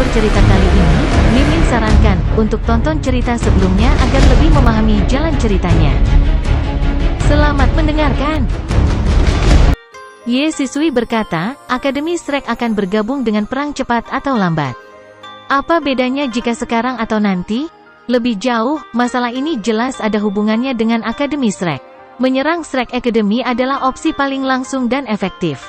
cerita kali ini, Mimin sarankan untuk tonton cerita sebelumnya agar lebih memahami jalan ceritanya. Selamat mendengarkan. Ye Sisui berkata, Akademi Shrek akan bergabung dengan perang cepat atau lambat. Apa bedanya jika sekarang atau nanti? Lebih jauh, masalah ini jelas ada hubungannya dengan Akademi Shrek. Menyerang Shrek Academy adalah opsi paling langsung dan efektif.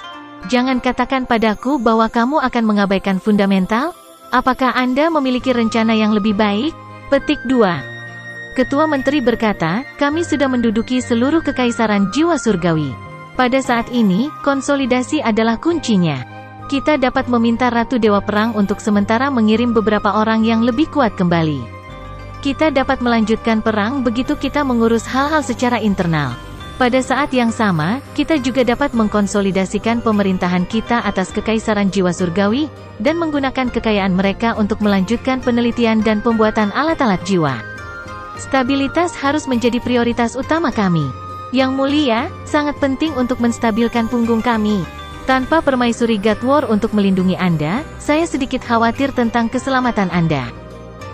Jangan katakan padaku bahwa kamu akan mengabaikan fundamental. Apakah Anda memiliki rencana yang lebih baik? Petik 2. Ketua Menteri berkata, kami sudah menduduki seluruh kekaisaran jiwa surgawi. Pada saat ini, konsolidasi adalah kuncinya. Kita dapat meminta Ratu Dewa Perang untuk sementara mengirim beberapa orang yang lebih kuat kembali. Kita dapat melanjutkan perang begitu kita mengurus hal-hal secara internal. Pada saat yang sama, kita juga dapat mengkonsolidasikan pemerintahan kita atas kekaisaran jiwa surgawi, dan menggunakan kekayaan mereka untuk melanjutkan penelitian dan pembuatan alat-alat jiwa. Stabilitas harus menjadi prioritas utama kami. Yang mulia, sangat penting untuk menstabilkan punggung kami. Tanpa permaisuri God War untuk melindungi Anda, saya sedikit khawatir tentang keselamatan Anda.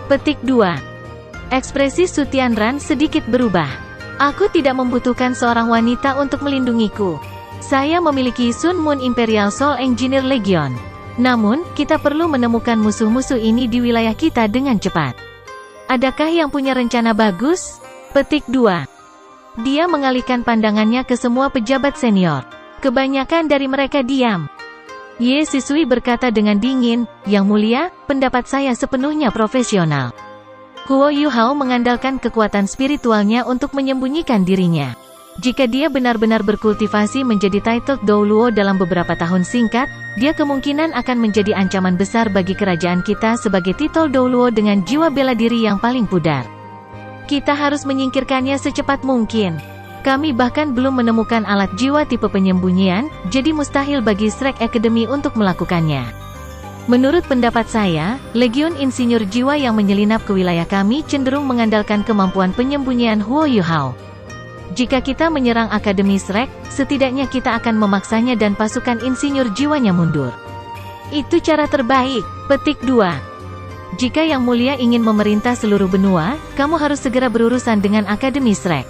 Petik 2. Ekspresi Su Tianran sedikit berubah. Aku tidak membutuhkan seorang wanita untuk melindungiku. Saya memiliki Sun Moon Imperial Soul Engineer Legion. Namun, kita perlu menemukan musuh-musuh ini di wilayah kita dengan cepat. Adakah yang punya rencana bagus? Petik 2. Dia mengalihkan pandangannya ke semua pejabat senior. Kebanyakan dari mereka diam. Ye Sisui berkata dengan dingin, Yang mulia, pendapat saya sepenuhnya profesional. Huo Yuhao mengandalkan kekuatan spiritualnya untuk menyembunyikan dirinya. Jika dia benar-benar berkultivasi menjadi title Douluo dalam beberapa tahun singkat, dia kemungkinan akan menjadi ancaman besar bagi kerajaan kita sebagai title Douluo dengan jiwa bela diri yang paling pudar. Kita harus menyingkirkannya secepat mungkin. Kami bahkan belum menemukan alat jiwa tipe penyembunyian, jadi mustahil bagi Shrek Academy untuk melakukannya. Menurut pendapat saya, Legiun Insinyur Jiwa yang menyelinap ke wilayah kami cenderung mengandalkan kemampuan penyembunyian Huo Yuhao. Jika kita menyerang Akademi Shrek, setidaknya kita akan memaksanya dan pasukan Insinyur Jiwanya mundur. Itu cara terbaik. Petik 2. Jika Yang Mulia ingin memerintah seluruh benua, kamu harus segera berurusan dengan Akademi Shrek.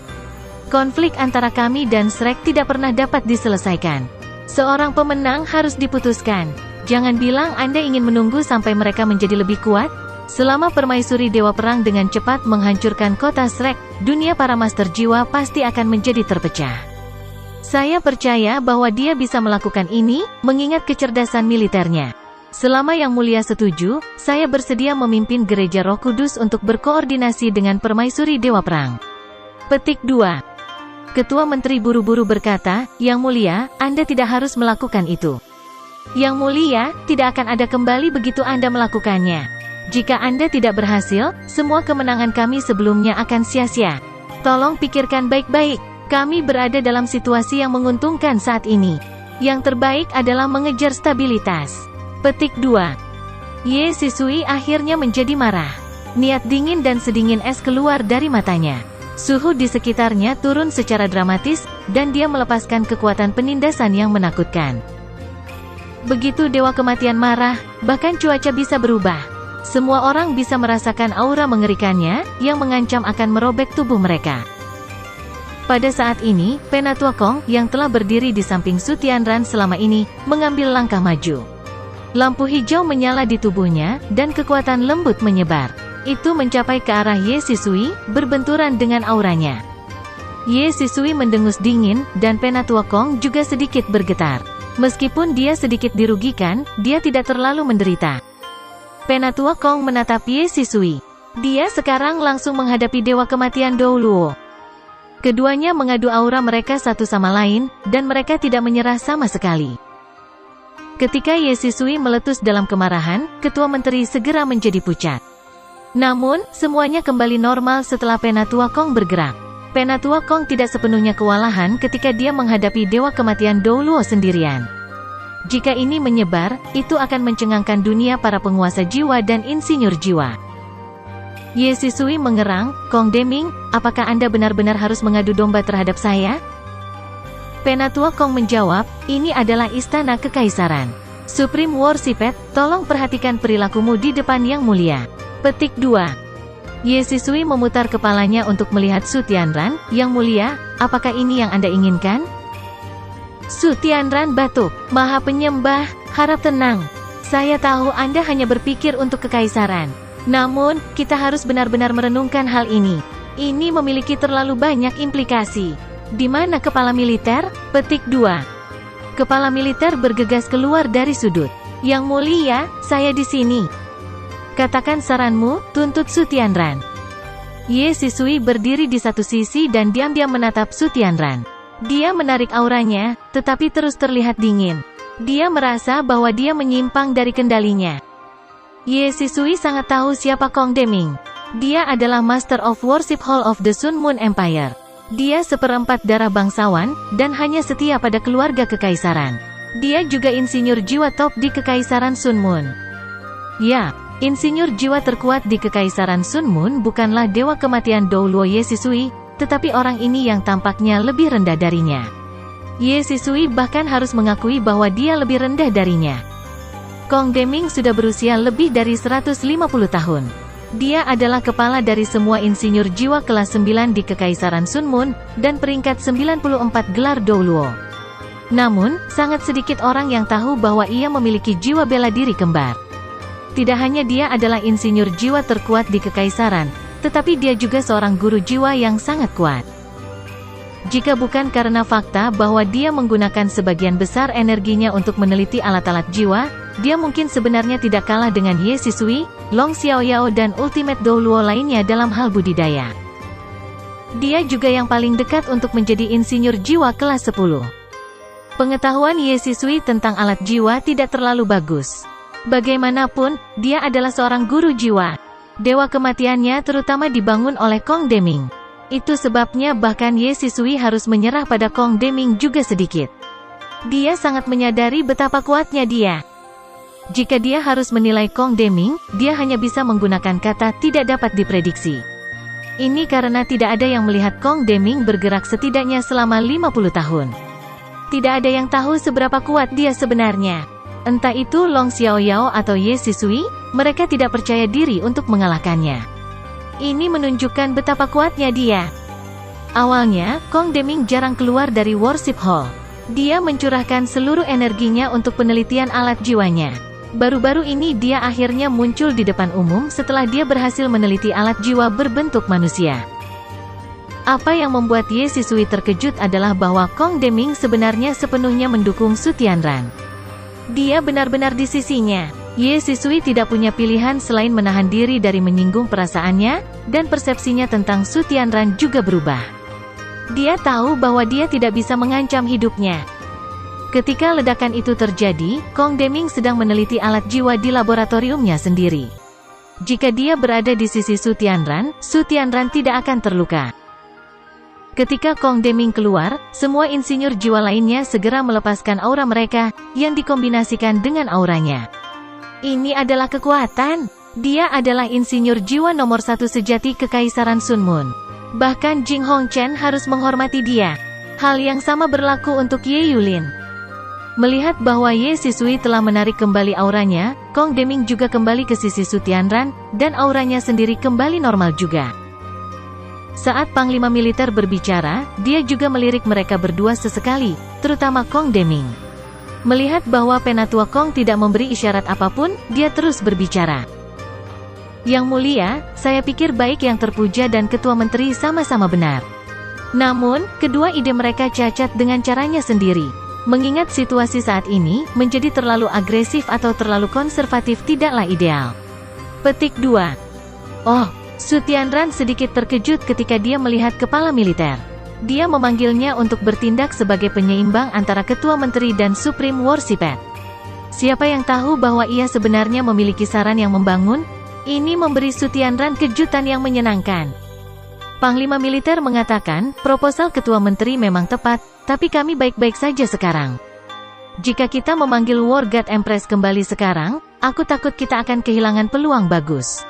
Konflik antara kami dan Shrek tidak pernah dapat diselesaikan. Seorang pemenang harus diputuskan. Jangan bilang Anda ingin menunggu sampai mereka menjadi lebih kuat. Selama Permaisuri Dewa Perang dengan cepat menghancurkan kota Shrek, dunia para master jiwa pasti akan menjadi terpecah. Saya percaya bahwa dia bisa melakukan ini, mengingat kecerdasan militernya. Selama Yang Mulia setuju, saya bersedia memimpin Gereja Roh Kudus untuk berkoordinasi dengan Permaisuri Dewa Perang. Petik 2. Ketua Menteri buru-buru berkata, Yang Mulia, Anda tidak harus melakukan itu. Yang Mulia, tidak akan ada kembali begitu Anda melakukannya. Jika Anda tidak berhasil, semua kemenangan kami sebelumnya akan sia-sia. Tolong pikirkan baik-baik. Kami berada dalam situasi yang menguntungkan saat ini. Yang terbaik adalah mengejar stabilitas. Petik 2. Ye Sisui akhirnya menjadi marah. Niat dingin dan sedingin es keluar dari matanya. Suhu di sekitarnya turun secara dramatis, dan dia melepaskan kekuatan penindasan yang menakutkan. Begitu Dewa Kematian marah, bahkan cuaca bisa berubah. Semua orang bisa merasakan aura mengerikannya, yang mengancam akan merobek tubuh mereka. Pada saat ini, Penatua Kong, yang telah berdiri di samping Su Tianran selama ini, mengambil langkah maju. Lampu hijau menyala di tubuhnya, dan kekuatan lembut menyebar. Itu mencapai ke arah Ye Sisui, berbenturan dengan auranya. Ye Sisui mendengus dingin, dan Penatua Kong juga sedikit bergetar. Meskipun dia sedikit dirugikan, dia tidak terlalu menderita. Penatua Kong menatap Ye Sisui. Dia sekarang langsung menghadapi Dewa Kematian Douluo. Keduanya mengadu aura mereka satu sama lain, dan mereka tidak menyerah sama sekali. Ketika Ye Sisui meletus dalam kemarahan, Ketua Menteri segera menjadi pucat. Namun, semuanya kembali normal setelah Penatua Kong bergerak. Penatua Kong tidak sepenuhnya kewalahan ketika dia menghadapi Dewa Kematian Douluo sendirian. Jika ini menyebar, itu akan mencengangkan dunia para penguasa jiwa dan insinyur jiwa. Ye Sisui mengerang, Kong Deming, apakah Anda benar-benar harus mengadu domba terhadap saya? Penatua Kong menjawab, ini adalah istana kekaisaran. Supreme Worshipet, tolong perhatikan perilakumu di depan Yang Mulia. Petik 2. Ye Sisui memutar kepalanya untuk melihat Su Tianran. Yang Mulia, apakah ini yang Anda inginkan? Su Tianran batuk. Maha Penyembah, harap tenang. Saya tahu Anda hanya berpikir untuk kekaisaran. Namun, kita harus benar-benar merenungkan hal ini. Ini memiliki terlalu banyak implikasi. Di mana kepala militer? Petik 2. Kepala militer bergegas keluar dari sudut. Yang Mulia, saya di sini. Katakan saranmu, tuntut Su Tianran. Ye Sisui berdiri di satu sisi dan diam-diam menatap Su Tianran. Dia menarik auranya, tetapi terus terlihat dingin. Dia merasa bahwa dia menyimpang dari kendalinya. Ye Sisui sangat tahu siapa Kong Deming. Dia adalah Master of Worship Hall of the Sun Moon Empire. Dia seperempat darah bangsawan, dan hanya setia pada keluarga kekaisaran. Dia juga insinyur jiwa top di kekaisaran Sun Moon. Ya, insinyur jiwa terkuat di kekaisaran Sun Moon bukanlah dewa kematian Dou Luo Ye Sisui, tetapi orang ini yang tampaknya lebih rendah darinya. Ye Sisui bahkan harus mengakui bahwa dia lebih rendah darinya. Kong Deming sudah berusia lebih dari 150 tahun. Dia adalah kepala dari semua insinyur jiwa kelas 9 di Kekaisaran Sun Moon, dan peringkat 94 gelar Dou Luo. Namun, sangat sedikit orang yang tahu bahwa ia memiliki jiwa bela diri kembar. Tidak hanya dia adalah insinyur jiwa terkuat di Kekaisaran, tetapi dia juga seorang guru jiwa yang sangat kuat. Jika bukan karena fakta bahwa dia menggunakan sebagian besar energinya untuk meneliti alat-alat jiwa, dia mungkin sebenarnya tidak kalah dengan Ye Sisui, Long Xiaoyao dan Ultimate Dou Luo lainnya dalam hal budidaya. Dia juga yang paling dekat untuk menjadi insinyur jiwa kelas 10. Pengetahuan Ye Sisui tentang alat jiwa tidak terlalu bagus. Bagaimanapun, dia adalah seorang guru jiwa. Dewa kematiannya terutama dibangun oleh Kong Deming. Itu sebabnya bahkan Ye Sisui harus menyerah pada Kong Deming juga sedikit. Dia sangat menyadari betapa kuatnya dia. Jika dia harus menilai Kong Deming, dia hanya bisa menggunakan kata tidak dapat diprediksi. Ini karena tidak ada yang melihat Kong Deming bergerak setidaknya selama 50 tahun. Tidak ada yang tahu seberapa kuat dia sebenarnya. Entah itu Long Xiaoyao atau Ye Sisui, mereka tidak percaya diri untuk mengalahkannya. Ini menunjukkan betapa kuatnya dia. Awalnya, Kong Deming jarang keluar dari Worship Hall. Dia mencurahkan seluruh energinya untuk penelitian alat jiwanya. Baru-baru ini dia akhirnya muncul di depan umum setelah dia berhasil meneliti alat jiwa berbentuk manusia. Apa yang membuat Ye Sisui terkejut adalah bahwa Kong Deming sebenarnya sepenuhnya mendukung Su Tianran. Dia benar-benar di sisinya. Ye Sisui tidak punya pilihan selain menahan diri dari menyinggung perasaannya, dan persepsinya tentang Su Tianran juga berubah. Dia tahu bahwa dia tidak bisa mengancam hidupnya. Ketika ledakan itu terjadi, Kong Deming sedang meneliti alat jiwa di laboratoriumnya sendiri. Jika dia berada di sisi Su Tianran tidak akan terluka. Ketika Kong Deming keluar, semua insinyur jiwa lainnya segera melepaskan aura mereka, yang dikombinasikan dengan auranya. Ini adalah kekuatan. Dia adalah insinyur jiwa nomor 1 sejati Kekaisaran Sun Moon. Bahkan Jing Hongchen harus menghormati dia. Hal yang sama berlaku untuk Ye Yulin. Melihat bahwa Ye Sisui telah menarik kembali auranya, Kong Deming juga kembali ke sisi Su Tianran, dan auranya sendiri kembali normal juga. Saat Panglima Militer berbicara, dia juga melirik mereka berdua sesekali, terutama Kong Deming. Melihat bahwa Penatua Kong tidak memberi isyarat apapun, dia terus berbicara. Yang Mulia, saya pikir baik Yang Terpuja dan Ketua Menteri sama-sama benar. Namun, kedua ide mereka cacat dengan caranya sendiri. Mengingat situasi saat ini, menjadi terlalu agresif atau terlalu konservatif tidaklah ideal. Petik 2. Oh, Su Tianran sedikit terkejut ketika dia melihat kepala militer. Dia memanggilnya untuk bertindak sebagai penyeimbang antara Ketua Menteri dan Supreme Worshipet. Siapa yang tahu bahwa ia sebenarnya memiliki saran yang membangun? Ini memberi Su Tianran kejutan yang menyenangkan. Panglima Militer mengatakan, proposal Ketua Menteri memang tepat, tapi kami baik-baik saja sekarang. Jika kita memanggil War God Empress kembali sekarang, aku takut kita akan kehilangan peluang bagus.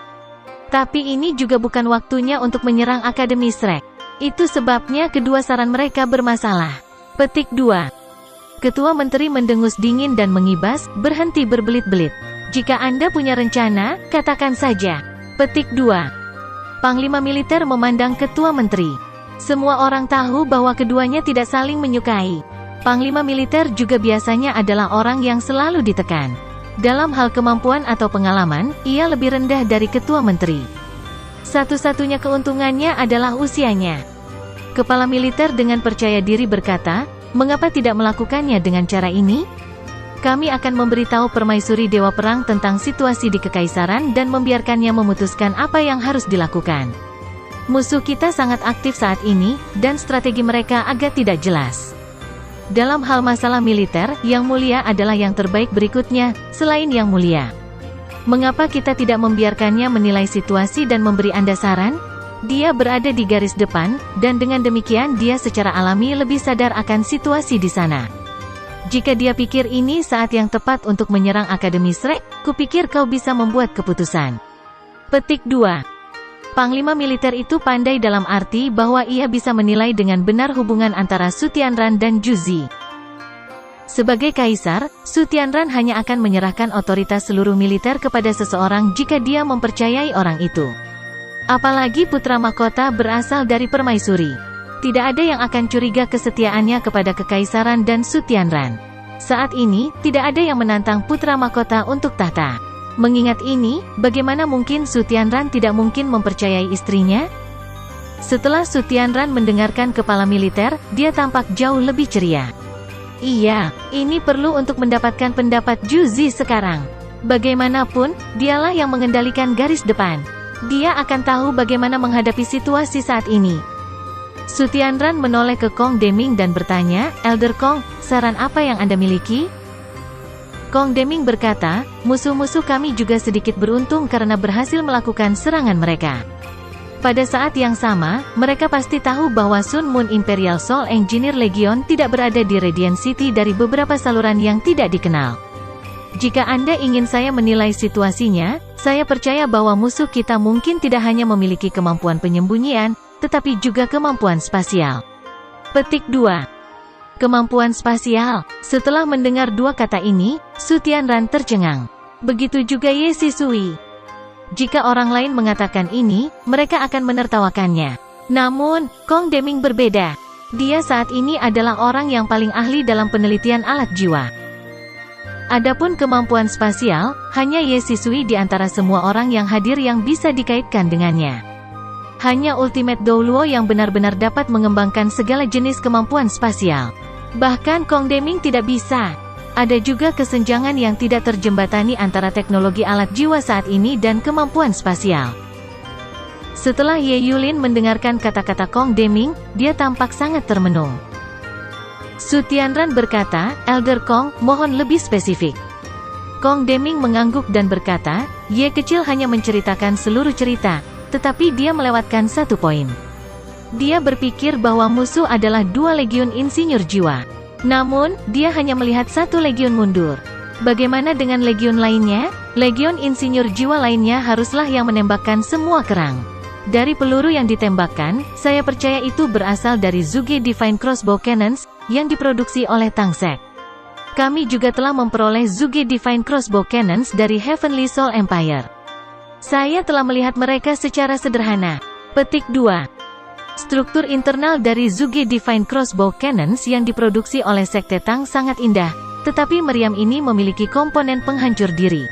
Tapi ini juga bukan waktunya untuk menyerang Akademi Shrek. Itu sebabnya kedua saran mereka bermasalah. Petik 2. Ketua Menteri mendengus dingin dan mengibas, berhenti berbelit-belit. Jika Anda punya rencana, katakan saja. Petik 2. Panglima Militer memandang Ketua Menteri. Semua orang tahu bahwa keduanya tidak saling menyukai. Panglima Militer juga biasanya adalah orang yang selalu ditekan. Dalam hal kemampuan atau pengalaman, ia lebih rendah dari Ketua Menteri. Satu-satunya keuntungannya adalah usianya. Kepala militer dengan percaya diri berkata, mengapa tidak melakukannya dengan cara ini? Kami akan memberitahu permaisuri Dewa Perang tentang situasi di Kekaisaran dan membiarkannya memutuskan apa yang harus dilakukan. Musuh kita sangat aktif saat ini, dan strategi mereka agak tidak jelas. Dalam hal masalah militer, Yang Mulia adalah yang terbaik berikutnya, selain Yang Mulia. Mengapa kita tidak membiarkannya menilai situasi dan memberi Anda saran? Dia berada di garis depan, dan dengan demikian dia secara alami lebih sadar akan situasi di sana. Jika dia pikir ini saat yang tepat untuk menyerang Akademi Shrek, kupikir kau bisa membuat keputusan. Petik 2. Panglima militer itu pandai dalam arti bahwa ia bisa menilai dengan benar hubungan antara Su Tianran dan Juzi. Sebagai kaisar, Su Tianran hanya akan menyerahkan otoritas seluruh militer kepada seseorang jika dia mempercayai orang itu. Apalagi putra mahkota berasal dari permaisuri. Tidak ada yang akan curiga kesetiaannya kepada kekaisaran dan Su Tianran. Saat ini, tidak ada yang menantang putra mahkota untuk tahta. Mengingat ini, bagaimana mungkin Su Tianran tidak mungkin mempercayai istrinya? Setelah Su Tianran mendengarkan kepala militer, dia tampak jauh lebih ceria. Iya, ini perlu untuk mendapatkan pendapat Juzi sekarang. Bagaimanapun, dialah yang mengendalikan garis depan. Dia akan tahu bagaimana menghadapi situasi saat ini. Su Tianran menoleh ke Kong Deming dan bertanya, Elder Kong, saran apa yang Anda miliki? Kong Deming berkata, musuh-musuh kami juga sedikit beruntung karena berhasil melakukan serangan mereka. Pada saat yang sama, mereka pasti tahu bahwa Sun Moon Imperial Soul Engineer Legion tidak berada di Radiant City dari beberapa saluran yang tidak dikenal. Jika Anda ingin saya menilai situasinya, saya percaya bahwa musuh kita mungkin tidak hanya memiliki kemampuan penyembunyian, tetapi juga kemampuan spasial. Petik 2. Kemampuan spasial. Setelah mendengar dua kata ini, Su Tianran tercengang. Begitu juga Ye Sisui. Jika orang lain mengatakan ini, mereka akan menertawakannya. Namun, Kong Deming berbeda. Dia saat ini adalah orang yang paling ahli dalam penelitian alat jiwa. Adapun kemampuan spasial, hanya Ye Sisui di antara semua orang yang hadir yang bisa dikaitkan dengannya. Hanya Ultimate Douluo yang benar-benar dapat mengembangkan segala jenis kemampuan spasial. Bahkan Kong Deming tidak bisa. Ada juga kesenjangan yang tidak terjembatani antara teknologi alat jiwa saat ini dan kemampuan spasial. Setelah Ye Yulin mendengarkan kata-kata Kong Deming, dia tampak sangat termenung. Su Tianran berkata, Elder Kong, mohon lebih spesifik. Kong Deming mengangguk dan berkata, Ye kecil hanya menceritakan seluruh cerita, tetapi dia melewatkan satu poin. Dia berpikir bahwa musuh adalah 2 legiun insinyur jiwa. Namun, dia hanya melihat 1 legiun mundur. Bagaimana dengan legiun lainnya? Legiun insinyur jiwa lainnya haruslah yang menembakkan semua kerang. Dari peluru yang ditembakkan, saya percaya itu berasal dari Zuge Divine Crossbow Cannons, yang diproduksi oleh Tangsek. Kami juga telah memperoleh Zuge Divine Crossbow Cannons dari Heavenly Soul Empire. Saya telah melihat mereka secara sederhana. Petik 2. Struktur internal dari Zuge Divine Crossbow Cannons yang diproduksi oleh Sekte Tang sangat indah, tetapi meriam ini memiliki komponen penghancur diri.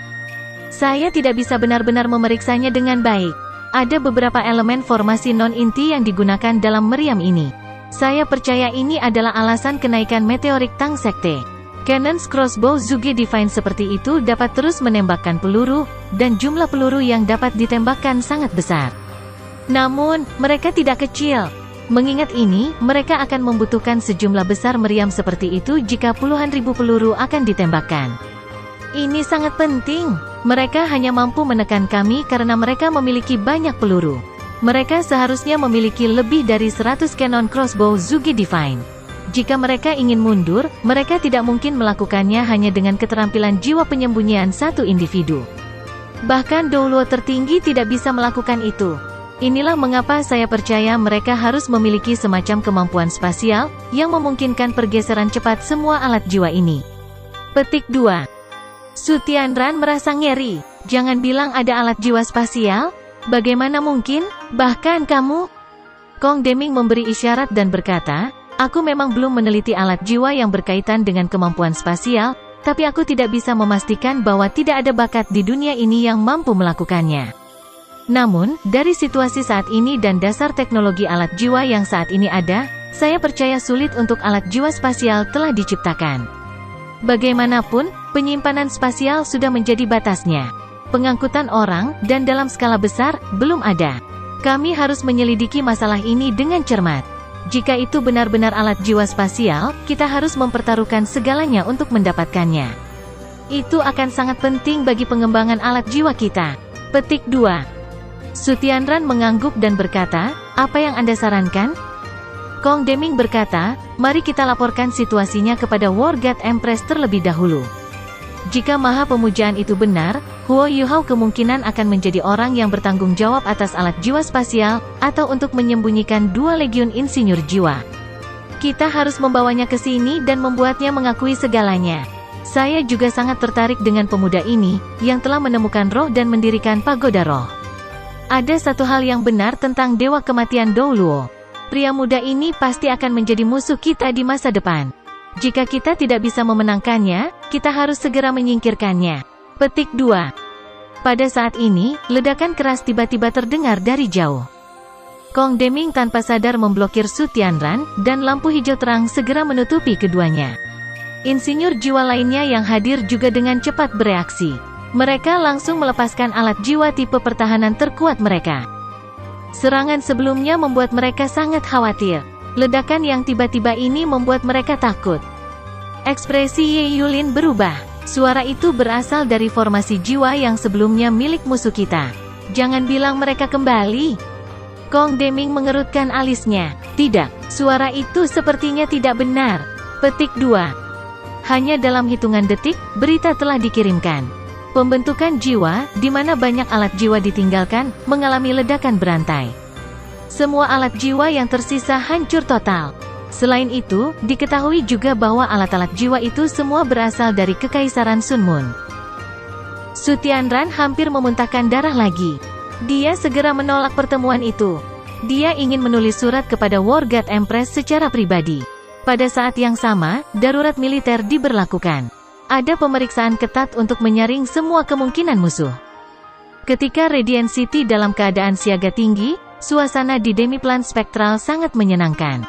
Saya tidak bisa benar-benar memeriksanya dengan baik. Ada beberapa elemen formasi non-inti yang digunakan dalam meriam ini. Saya percaya ini adalah alasan kenaikan meteorik Tang Sekte. Cannons crossbow Zuge Divine seperti itu dapat terus menembakkan peluru, dan jumlah peluru yang dapat ditembakkan sangat besar. Namun, mereka tidak kecil. Mengingat ini, mereka akan membutuhkan sejumlah besar meriam seperti itu jika puluhan ribu peluru akan ditembakkan. Ini sangat penting. Mereka hanya mampu menekan kami karena mereka memiliki banyak peluru. Mereka seharusnya memiliki lebih dari 100 cannon crossbow Zuge Divine. Jika mereka ingin mundur, mereka tidak mungkin melakukannya hanya dengan keterampilan jiwa penyembunyian satu individu. Bahkan Douluo tertinggi tidak bisa melakukan itu. Inilah mengapa saya percaya mereka harus memiliki semacam kemampuan spasial, yang memungkinkan pergeseran cepat semua alat jiwa ini. Petik 2. Su Tianran merasa ngeri. Jangan bilang ada alat jiwa spasial. Bagaimana mungkin? Bahkan kamu? Kong Deming memberi isyarat dan berkata, aku memang belum meneliti alat jiwa yang berkaitan dengan kemampuan spasial, tapi aku tidak bisa memastikan bahwa tidak ada bakat di dunia ini yang mampu melakukannya. Namun, dari situasi saat ini dan dasar teknologi alat jiwa yang saat ini ada, saya percaya sulit untuk alat jiwa spasial telah diciptakan. Bagaimanapun, penyimpanan spasial sudah menjadi batasnya. Pengangkutan orang, dan dalam skala besar, belum ada. Kami harus menyelidiki masalah ini dengan cermat. Jika itu benar-benar alat jiwa spasial, kita harus mempertaruhkan segalanya untuk mendapatkannya. Itu akan sangat penting bagi pengembangan alat jiwa kita. Petik 2. Su Tianran mengangguk dan berkata, apa yang Anda sarankan? Kong Deming berkata, mari kita laporkan situasinya kepada War God Empress terlebih dahulu. Jika maha pemujaan itu benar, Huo Yuhao kemungkinan akan menjadi orang yang bertanggung jawab atas alat jiwa spasial, atau untuk menyembunyikan 2 legiun insinyur jiwa. Kita harus membawanya ke sini dan membuatnya mengakui segalanya. Saya juga sangat tertarik dengan pemuda ini, yang telah menemukan roh dan mendirikan pagoda roh. Ada satu hal yang benar tentang Dewa Kematian Dou Luo. Pria muda ini pasti akan menjadi musuh kita di masa depan. Jika kita tidak bisa memenangkannya, kita harus segera menyingkirkannya. Petik 2. Pada saat ini, ledakan keras tiba-tiba terdengar dari jauh. Kong Deming tanpa sadar memblokir Su Tianran, dan lampu hijau terang segera menutupi keduanya. Insinyur jiwa lainnya yang hadir juga dengan cepat bereaksi. Mereka langsung melepaskan alat jiwa tipe pertahanan terkuat mereka. Serangan sebelumnya membuat mereka sangat khawatir. Ledakan yang tiba-tiba ini membuat mereka takut. Ekspresi Ye Yulin berubah. Suara itu berasal dari formasi jiwa yang sebelumnya milik musuh kita. Jangan bilang mereka kembali. Kong Deming mengerutkan alisnya. Tidak, suara itu sepertinya tidak benar. Petik 2. Hanya dalam hitungan detik, berita telah dikirimkan. Pembentukan jiwa, di mana banyak alat jiwa ditinggalkan, mengalami ledakan berantai. Semua alat jiwa yang tersisa hancur total. Selain itu, diketahui juga bahwa alat-alat jiwa itu semua berasal dari Kekaisaran Sun Moon. Su Tianran hampir memuntahkan darah lagi. Dia segera menolak pertemuan itu. Dia ingin menulis surat kepada War God Empress secara pribadi. Pada saat yang sama, darurat militer diberlakukan. Ada pemeriksaan ketat untuk menyaring semua kemungkinan musuh. Ketika Radiant City dalam keadaan siaga tinggi, suasana di Demiplan Spektral sangat menyenangkan.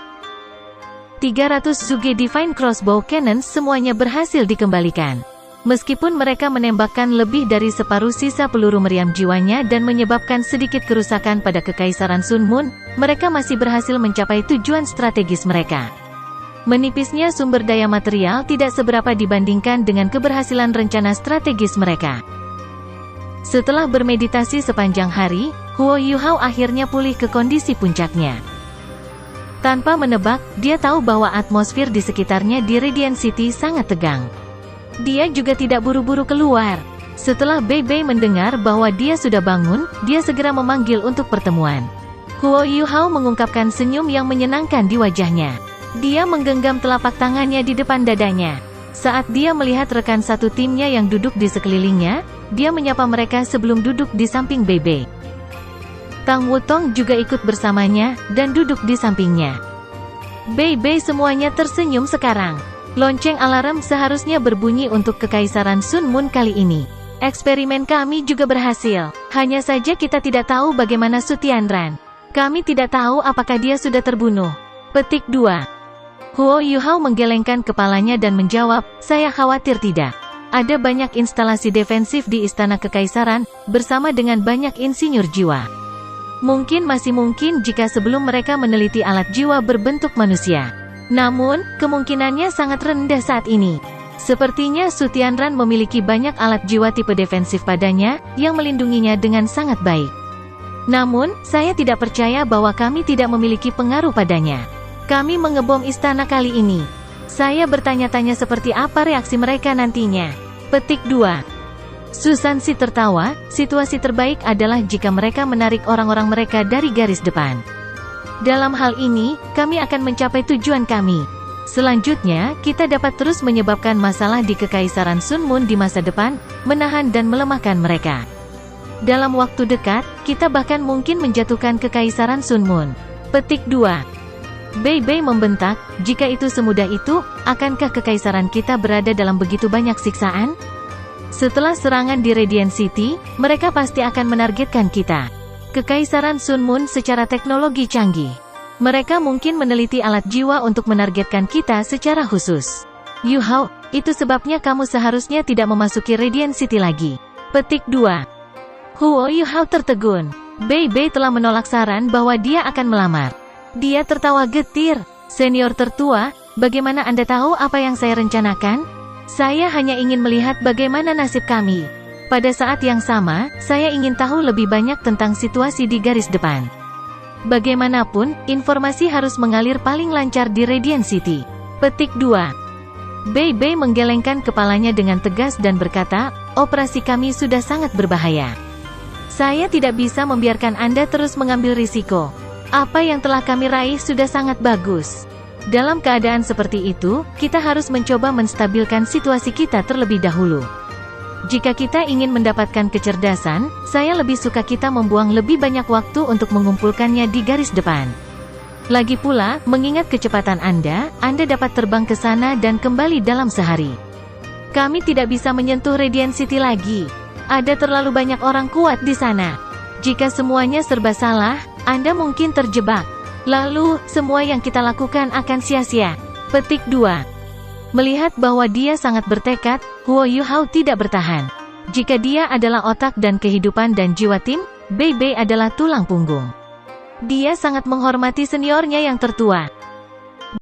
300 Zuge Divine Crossbow Cannons semuanya berhasil dikembalikan. Meskipun mereka menembakkan lebih dari separuh sisa peluru meriam jiwanya dan menyebabkan sedikit kerusakan pada Kekaisaran Sun Moon, mereka masih berhasil mencapai tujuan strategis mereka. Menipisnya sumber daya material tidak seberapa dibandingkan dengan keberhasilan rencana strategis mereka. Setelah bermeditasi sepanjang hari, Huo Yuhao akhirnya pulih ke kondisi puncaknya. Tanpa menebak, dia tahu bahwa atmosfer di sekitarnya di Radiant City sangat tegang. Dia juga tidak buru-buru keluar. Setelah Bei Bei mendengar bahwa dia sudah bangun, dia segera memanggil untuk pertemuan. Huo Yuhao mengungkapkan senyum yang menyenangkan di wajahnya. Dia menggenggam telapak tangannya di depan dadanya. Saat dia melihat rekan satu timnya yang duduk di sekelilingnya, dia menyapa mereka sebelum duduk di samping Bei Bei. Tang Wutong juga ikut bersamanya, dan duduk di sampingnya. Bei Bei semuanya tersenyum sekarang. Lonceng alarm seharusnya berbunyi untuk Kekaisaran Sun Moon kali ini. Eksperimen kami juga berhasil. Hanya saja kita tidak tahu bagaimana Su Tianran. Kami tidak tahu apakah dia sudah terbunuh. Petik 2. Huo Yuhao menggelengkan kepalanya dan menjawab, saya khawatir tidak. Ada banyak instalasi defensif di Istana Kekaisaran, bersama dengan banyak insinyur jiwa. Mungkin masih mungkin jika sebelum mereka meneliti alat jiwa berbentuk manusia. Namun, kemungkinannya sangat rendah saat ini. Sepertinya Su Tianran memiliki banyak alat jiwa tipe defensif padanya, yang melindunginya dengan sangat baik. Namun, saya tidak percaya bahwa kami tidak memiliki pengaruh padanya. Kami mengebom istana kali ini. Saya bertanya-tanya seperti apa reaksi mereka nantinya. Petik 2. Susansi tertawa, situasi terbaik adalah jika mereka menarik orang-orang mereka dari garis depan. Dalam hal ini, kami akan mencapai tujuan kami. Selanjutnya, kita dapat terus menyebabkan masalah di Kekaisaran Sun Moon di masa depan, menahan dan melemahkan mereka. Dalam waktu dekat, kita bahkan mungkin menjatuhkan Kekaisaran Sun Moon. Petik 2. Bei Bei membentak, jika itu semudah itu, akankah Kekaisaran kita berada dalam begitu banyak siksaan? Setelah serangan di Radiant City, mereka pasti akan menargetkan kita. Kekaisaran Sun Moon secara teknologi canggih. Mereka mungkin meneliti alat jiwa untuk menargetkan kita secara khusus. Yu Hao, itu sebabnya kamu seharusnya tidak memasuki Radiant City lagi. Petik 2. Huo Yu Hao tertegun. Bei Bei telah menolak saran bahwa dia akan melamar. Dia tertawa getir. Senior tertua, bagaimana Anda tahu apa yang saya rencanakan? Saya hanya ingin melihat bagaimana nasib kami. Pada saat yang sama, saya ingin tahu lebih banyak tentang situasi di garis depan. Bagaimanapun, informasi harus mengalir paling lancar di Radiant City. Petik 2. Bei Bei menggelengkan kepalanya dengan tegas dan berkata, operasi kami sudah sangat berbahaya. Saya tidak bisa membiarkan Anda terus mengambil risiko. Apa yang telah kami raih sudah sangat bagus. Dalam keadaan seperti itu, kita harus mencoba menstabilkan situasi kita terlebih dahulu. Jika kita ingin mendapatkan kecerdasan, saya lebih suka kita membuang lebih banyak waktu untuk mengumpulkannya di garis depan. Lagi pula, mengingat kecepatan Anda dapat terbang ke sana dan kembali dalam sehari. Kami tidak bisa menyentuh Radiant City lagi. Ada terlalu banyak orang kuat di sana. Jika semuanya serba salah, Anda mungkin terjebak. Lalu, semua yang kita lakukan akan sia-sia. Petik 2. Melihat bahwa dia sangat bertekad, Huo Yu Hao tidak bertahan. Jika dia adalah otak dan kehidupan dan jiwa tim, Bei Bei adalah tulang punggung. Dia sangat menghormati seniornya yang tertua.